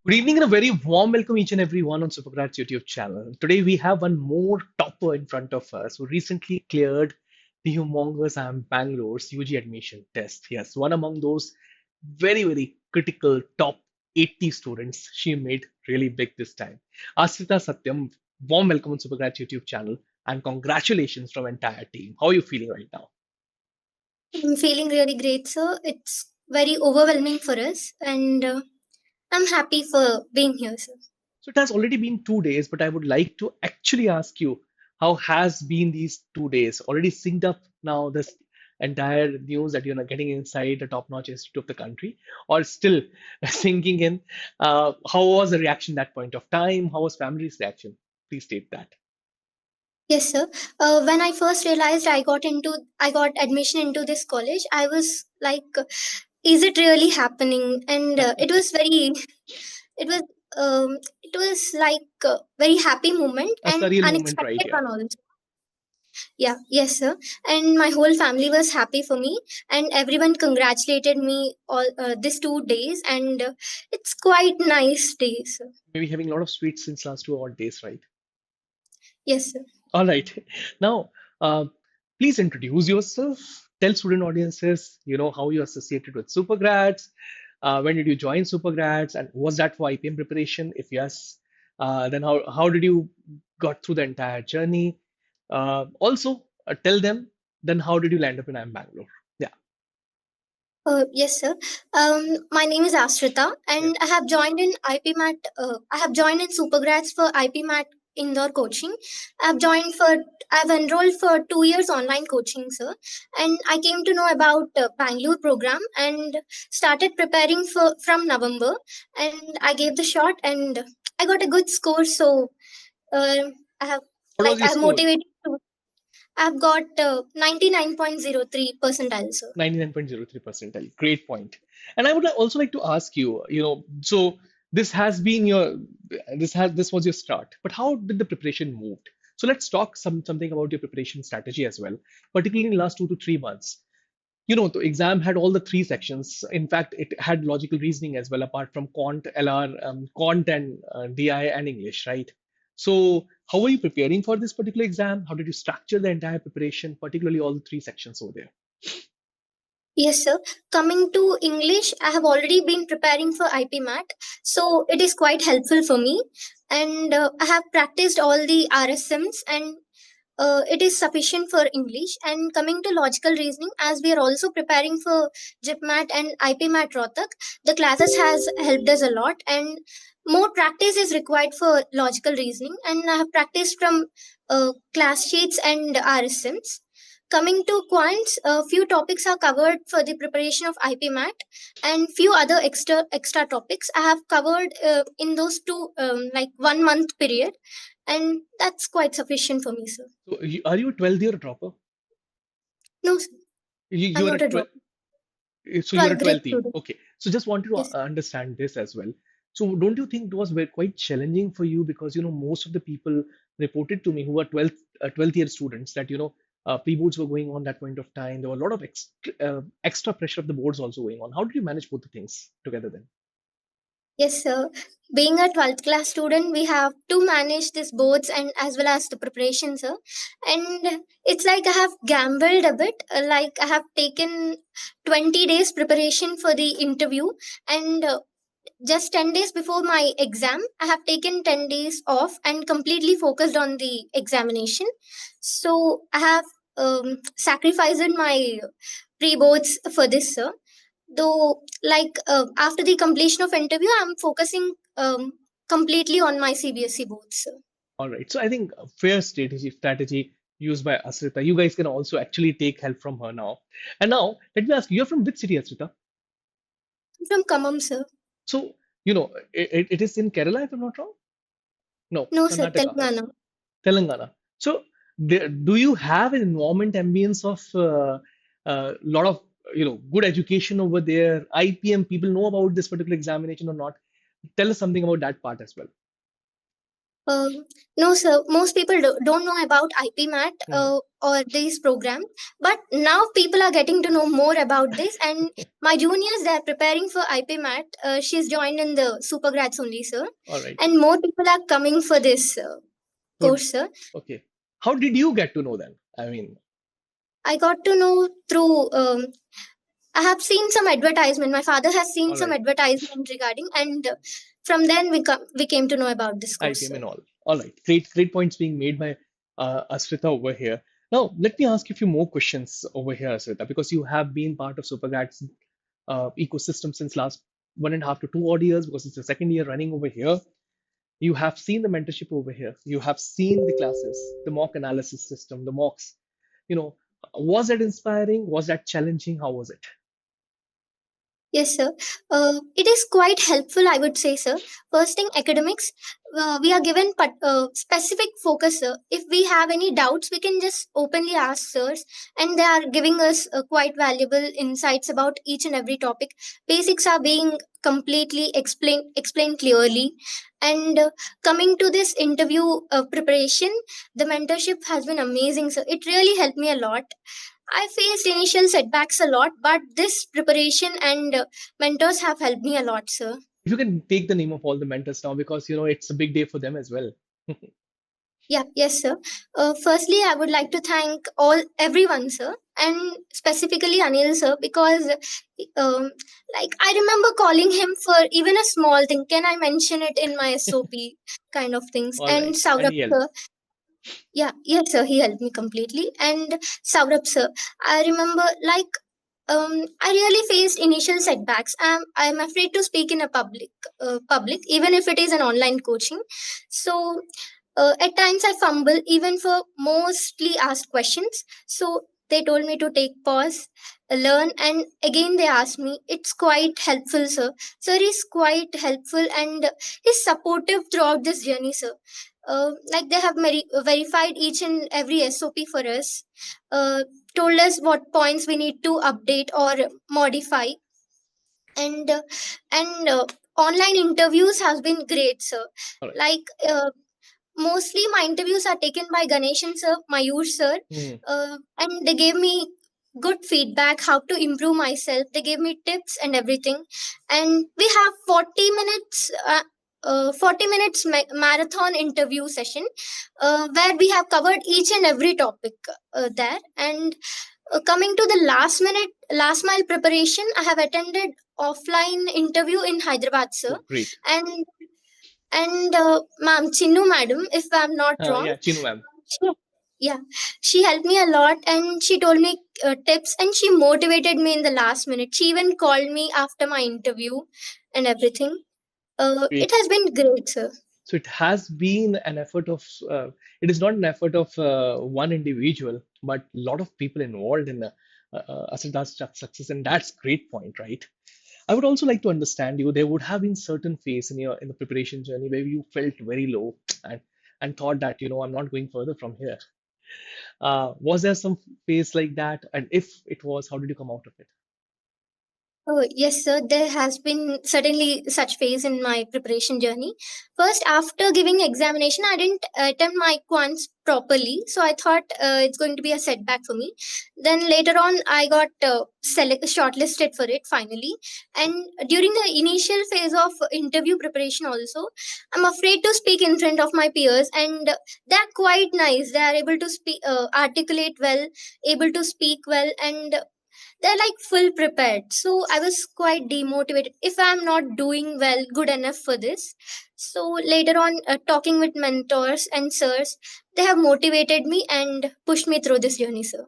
Good evening and a very warm welcome each and everyone on Supergrad's YouTube channel. Today we have one more topper in front of us who recently cleared the humongous IIM Bangalore's UG admission test. Yes, one among those very critical top 80 students. She made really big this time. Asrita Satyam, warm welcome on Supergrad's YouTube channel and congratulations from entire team. How are you feeling right now? I'm feeling really great, sir. It's very overwhelming for us, and I'm happy for being here, sir. So it has already been 2 days, but I would like to actually ask you, how has been these 2 days? Already synced up now this entire news that you're not getting inside the top-notch institute of the country, or still sinking in? How was the reaction that point of time? How was family's reaction? Please state that. Yes, sir. When I first realized I got admission into this college, I was like, "Is it really happening?" And it was, it was like a very happy moment A and surreal moment, right? unexpected Yeah. one also. Yeah, yes, sir. And my whole family was happy for me, and everyone congratulated me all these 2 days, and it's quite nice days. Sir. Maybe having a lot of sweets since last 2 odd days, right? Yes, sir. All right. Now, uh, please introduce yourself. Tell student audiences, how you associated with Supergrads. When did you join Supergrads, and was that for IPM preparation? If yes, then how did you got through the entire journey? Also, tell them then how did you land up in IIM Bangalore? Yeah. Yes, sir. My name is Ashrita, Yeah. and I have joined in IPMAT. I have joined in Supergrads for IPMAT indoor coaching. I've joined for. I've enrolled for 2 years online coaching, sir. And I came to know about Bangalore program and started preparing for from November. And I gave the shot, and I got a good score. So uh, I have What was your I have score? motivated. I've got 99.03 percentile, sir. 99.03 percentile. Great point. And I would also like to ask you, so this has been your this was your start, but how did the preparation moved? So let's talk something about your preparation strategy as well, particularly in the last 2 to 3 months. The exam had all the three sections. In fact, it had logical reasoning as well, apart from Quant, LR, Quant, and DI and English, right? So, how were you preparing for this particular exam? How did you structure the entire preparation, particularly all the three sections over there? Yes, sir. Coming to English, I have already been preparing for IPMAT, so it is quite helpful for me. And I have practiced all the RSMs, and it is sufficient for English. And coming to logical reasoning, as we are also preparing for JIPMAT and IPMAT Rohtak, the classes has helped us a lot. And more practice is required for logical reasoning. And I have practiced from class sheets and RSMs. Coming to quants, a few topics are covered for the preparation of IPMAT, and few other extra topics I have covered in those two like 1 month period, and that's quite sufficient for me, sir. So, are you a 12th year dropper? No, sir, You I'm are a not a 12. drop. So you're a 12th grade 12th year. student. Okay. So just wanted to Yes. understand this as well. So don't you think it was quite challenging for you because most of the people reported to me who were 12th year students that pre-boards were going on that point of time. There were a lot of extra pressure of the boards also going on. How did you manage both the things together then? Yes, sir. Being a 12th class student, we have to manage this boards and as well as the preparation, sir. And it's like I have gambled a bit. Like I have taken 20 days preparation for the interview, and just 10 days before my exam, I have taken 10 days off and completely focused on the examination. So I have sacrificed my pre boards for this, sir. Though, like after the completion of interview, I'm focusing completely on my CBSE boards, sir. All right. So I think a fair strategy used by Asrita. You guys can also actually take help from her now. And now let me ask you, you're from which city, Asrita? I'm from Kamam, sir. So, it is in Kerala, if I'm not wrong. No, No, sir, Karnataka, Telangana. Telangana. So, do you have an environment ambience of lot of good education over there? IPM people know about this particular examination or not? Tell us something about that part as well. Uh, no, sir. Most people don't know about IPMAT Hmm. or these programs, but now people are getting to know more about this. And my juniors, they are preparing for IPMAT. She's joined in the supergrads only, sir. All right. And more people are coming for this Good. course, sir. Okay. How did you get to know them? I mean, I got to know through. I have seen some advertisement. My father has seen all some right. advertisement regarding, and from then we came to know about this course, IPM sir. and all. All right. Great points being made by Asrita over here. Now, let me ask you a few more questions over here, Asrita, because you have been part of Supergrads ecosystem since last 1.5 to 2 odd years, because it's the second year running over here. You have seen the mentorship over here. You have seen the classes, the mock analysis system, the mocks. You know, was that inspiring? Was that challenging? How was it? Yes, sir. It is quite helpful, I would say, sir. First thing, academics, we are given specific focus, sir. If we have any doubts, we can just openly ask sirs, and they are giving us quite valuable insights about each and every topic. Basics are being completely explained clearly. And coming to this interview preparation, the mentorship has been amazing, sir. It really helped me a lot. I faced initial setbacks a lot, but this preparation and mentors have helped me a lot, sir. If you can take the name of all the mentors now, because it's a big day for them as well. Yeah, yes, sir. Firstly, I would like to thank everyone, sir, and specifically Anil, sir, because um, like I remember calling him for even a small thing. Can I mention it in my SOP kind of things? All And right. And Saurabh, he helped. sir, yeah, yes, sir, he helped me completely. And Saurabh, sir, I remember I really faced initial setbacks. I'm afraid to speak in a public, even if it is an online coaching. So at times I fumble even for mostly asked questions. So they told me to take pause, learn, and again they asked me. It's quite helpful, sir. Sir is quite helpful and is supportive throughout this journey, sir. Like they have verified each and every SOP for us. Uh, Told us what points we need to update or modify, and online interviews has been great, sir. All right. Like mostly my interviews are taken by Ganeshan sir, Mayur sir, Hmm. and they gave me good feedback how to improve myself. They gave me tips and everything. And we have 40 minutes 40 minutes marathon interview session where we have covered each and every topic there. And coming to the last mile preparation, I have attended offline interview in Hyderabad, sir. Oh, great. And ma'am Chinnu madam, if I'm not wrong, Yeah, Chinu ma'am. she, yeah, she helped me a lot, and she told me tips, and she motivated me in the last minute. She even called me after my interview and everything. It Great. has been great, sir. So it has been an effort of, it is not an effort of one individual, but a lot of people involved in Asita's success, and that's great point, right? I would also like to understand you. There would have been certain phase in the preparation journey where you felt very low and thought that I'm not going further from here. Was there some phase like that? And if it was, how did you come out of it? Oh, yes, sir. There has been certainly such phase in my preparation journey. First, after giving examination, I didn't attempt my quants properly, so I thought it's going to be a setback for me. Then later on, I got shortlisted for it finally. And during the initial phase of interview preparation, also, I'm afraid to speak in front of my peers, and they're quite nice. They are able to speak, articulate well, able to speak well, and they're like full prepared. So I was quite demotivated if I'm not doing well good enough for this. So later on, talking with mentors and sirs, they have motivated me and pushed me through this journey, sir.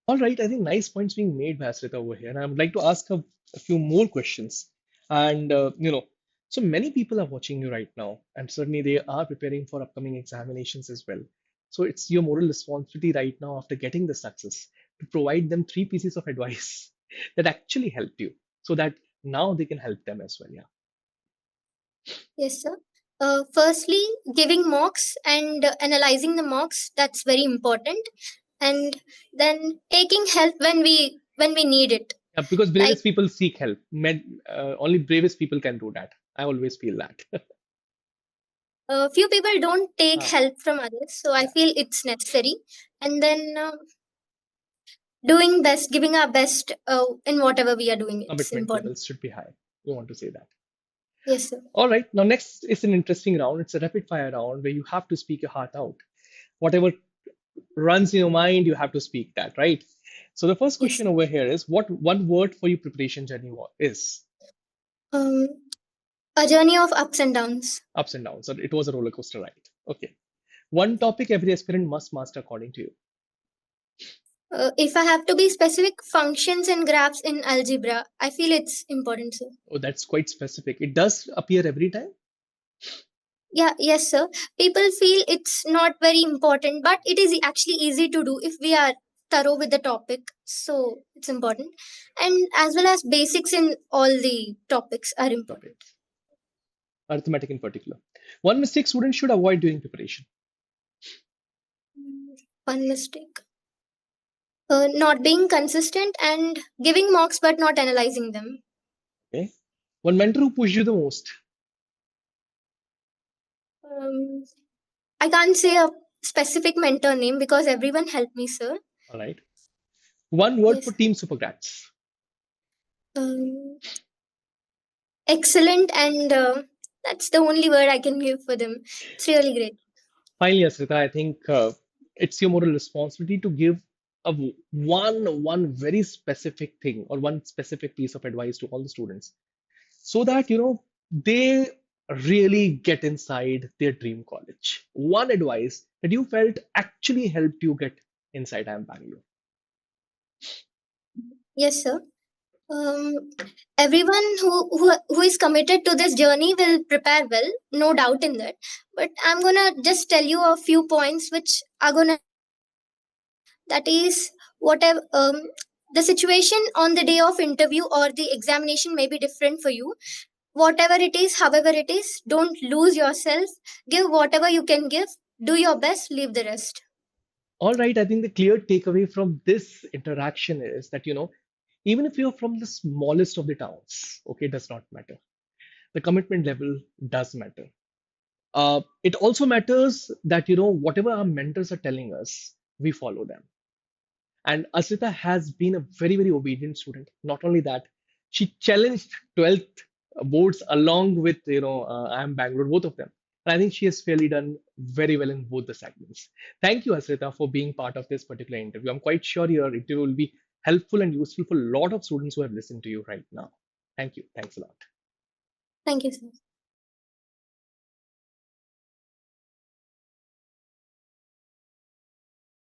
All right, I think nice points being made by Asrita over here, and I would like to ask a few more questions. And so many people are watching you right now, and certainly they are preparing for upcoming examinations as well. So it's your moral responsibility right now, after getting the success, to provide them three pieces of advice that actually helped you, so that now they can help them as well. Yeah. Yes, sir. Firstly, giving mocks and analyzing the mocks, that's very important. And then taking help when we need it. Yeah, because Like, bravest people seek help. Only bravest people can do that. I always feel that. Few people don't take Ah, help from others, so I yeah, feel it's necessary. And then doing best, giving our best in whatever we are doing, it's commitment important. levels should be high. You want to say that. Yes, sir. All right, now next is an interesting round. It's a rapid fire round where you have to speak your heart out. Whatever runs in your mind, you have to speak that, right? So the first Yes, question sir. over here is what one word for your preparation journey is? Um, a journey of ups and downs. Ups and downs. So it was a roller coaster ride. Okay. One topic every aspirant must master according to you. If I have to be specific, functions and graphs in algebra, I feel it's important, sir. Oh, that's quite specific. It does appear every time. Yeah, yes, sir. People feel it's not very important, but it is actually easy to do if we are thorough with the topic. So it's important. And as well as basics in all the topics are important. Topics, arithmetic in particular. One mistake students should avoid during preparation. One mistake. Not being consistent and giving marks but not analyzing them. Okay. One mentor who pushed you the most. Um, I can't say a specific mentor name because everyone helped me, sir. All right. One word for Yes. team supergrats. Um, excellent, and that's the only word I can give for them. It's really great. Finally, Asrita, I think it's your moral responsibility to give one very specific thing or one specific piece of advice to all the students so that they really get inside their dream college. One advice that you felt actually helped you get inside IIM Bangalore. Yes, sir. Um, everyone who is committed to this journey will prepare well, no doubt in that. But I'm gonna just tell you a few points which are gonna, that is, whatever the situation on the day of interview or the examination may be different for you. Whatever it is, however it is, don't lose yourself. Give whatever you can give. Do your best. Leave the rest. All right, I think the clear takeaway from this interaction is that even if you're from the smallest of the towns, okay, it does not matter. The commitment level does matter. It also matters that whatever our mentors are telling us, we follow them. And Asrita has been a very, very obedient student. Not only that, she challenged 12th boards along with IIM Bangalore, both of them. And I think she has fairly done very well in both the segments. Thank you, Asrita, for being part of this particular interview. I'm quite sure your interview will be helpful and useful for a lot of students who have listened to you right now. Thank you. Thanks a lot. Thank you, sir.